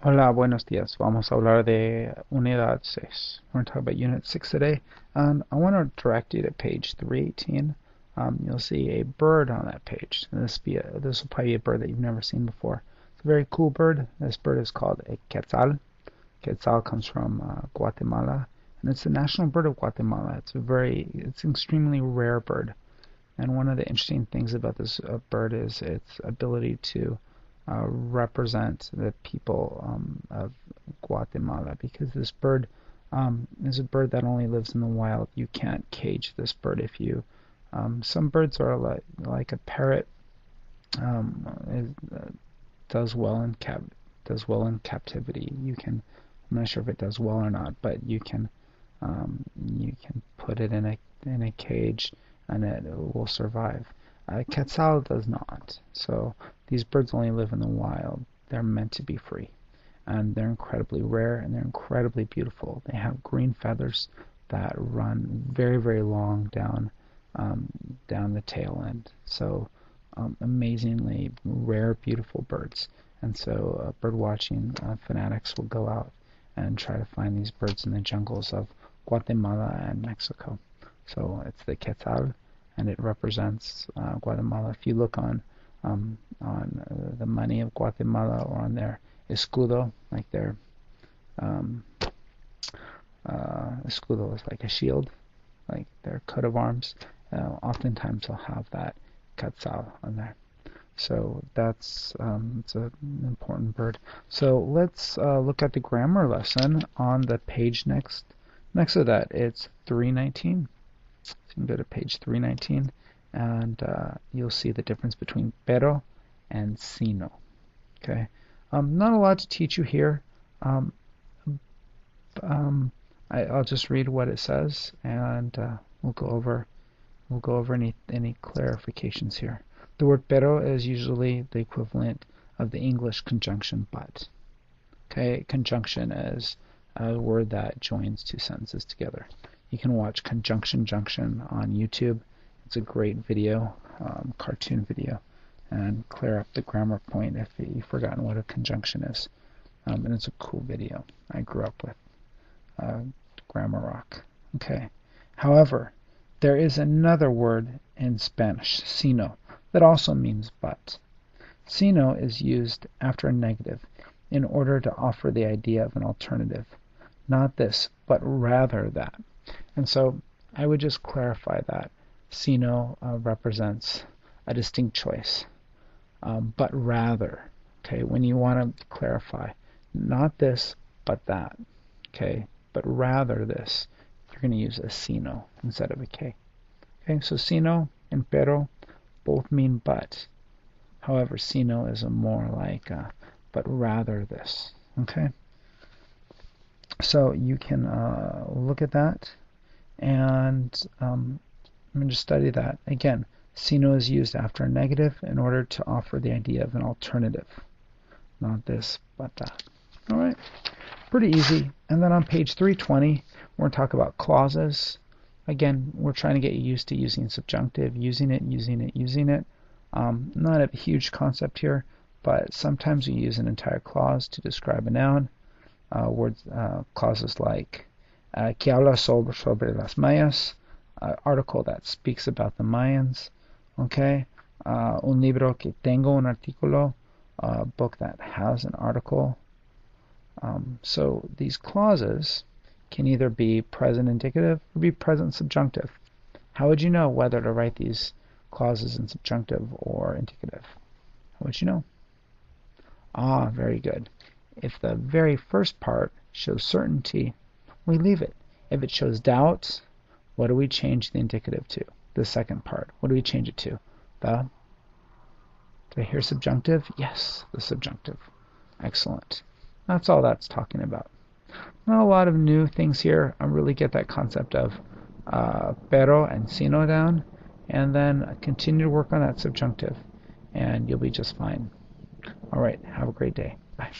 Hola, buenos días. Vamos a hablar de Unidad 6. We're going to talk about Unit 6 today. And I want to direct you to page 318. You'll see a bird on that page. And this will probably be a bird that you've never seen before. It's a very cool bird. This bird is called a quetzal. Quetzal comes from Guatemala, and it's the national bird of Guatemala. It's an extremely rare bird. And one of the interesting things about this bird is its ability to represent the people of Guatemala, because this bird is a bird that only lives in the wild. You can't cage this bird. If you Some birds are like a parrot. It does well in captivity. I'm not sure if it does well or not, but you can put it in a cage and it will survive. Quetzal does not. So these birds only live in the wild. They're meant to be free, and they're incredibly rare and they're incredibly beautiful. They have green feathers that run very, very long down the tail end. So amazingly rare, beautiful birds. And so bird watching fanatics will go out and try to find these birds in the jungles of Guatemala and Mexico. So it's the quetzal, and it represents Guatemala. If you look on the money of Guatemala, or on their escudo, like their um, escudo is like a shield, like their coat of arms, oftentimes they'll have that quetzal on there. So it's an important bird. So let's look at the grammar lesson on the page next. Next to that, it's 319. So you can go to page 319, and you'll see the difference between pero and sino. Okay, not a lot to teach you here. Um, I'll just read what it says, and we'll go over any clarifications here. The word pero is usually the equivalent of the English conjunction but. Okay, conjunction is a word that joins two sentences together. You can watch Conjunction Junction on YouTube. It's a great video, cartoon video, and clear up the grammar point if you've forgotten what a conjunction is. And it's a cool video. I grew up with uh, Grammar Rock. Okay. However, there is another word in Spanish, sino, that also means but. Sino is used after a negative in order to offer the idea of an alternative. Not this, but rather that. And so I would just clarify that. Sino represents a distinct choice, but rather. Okay, when you want to clarify, not this, but that. Okay, but rather this, you're going to use a sino instead of a K. Okay, so sino and pero both mean but. However, sino is a more like but rather this. Okay, so you can look at that and I'm going to study that. Again, sino is used after a negative in order to offer the idea of an alternative. Not this, but that. All right, pretty easy. And then on page 320, we're going to talk about clauses. Again, we're trying to get you used to using subjunctive, using it, using it, using it. Not a huge concept here, but sometimes we use an entire clause to describe a noun. Clauses like que habla sobre las mayas, article that speaks about the Mayans. Okay, un libro que tengo un artículo, a book that has an article. So these clauses can either be present indicative or be present subjunctive. How would you know whether to write these clauses in subjunctive or indicative? How would you know? Ah, very good. If the very first part shows certainty, we leave it. If it shows doubt, what do we change the indicative to? The second part. What do we change it to? Did I hear subjunctive? Yes, the subjunctive. Excellent. That's all that's talking about. Not a lot of new things here. I really get that concept of pero and sino down, and then continue to work on that subjunctive, and you'll be just fine. All right, have a great day. Bye.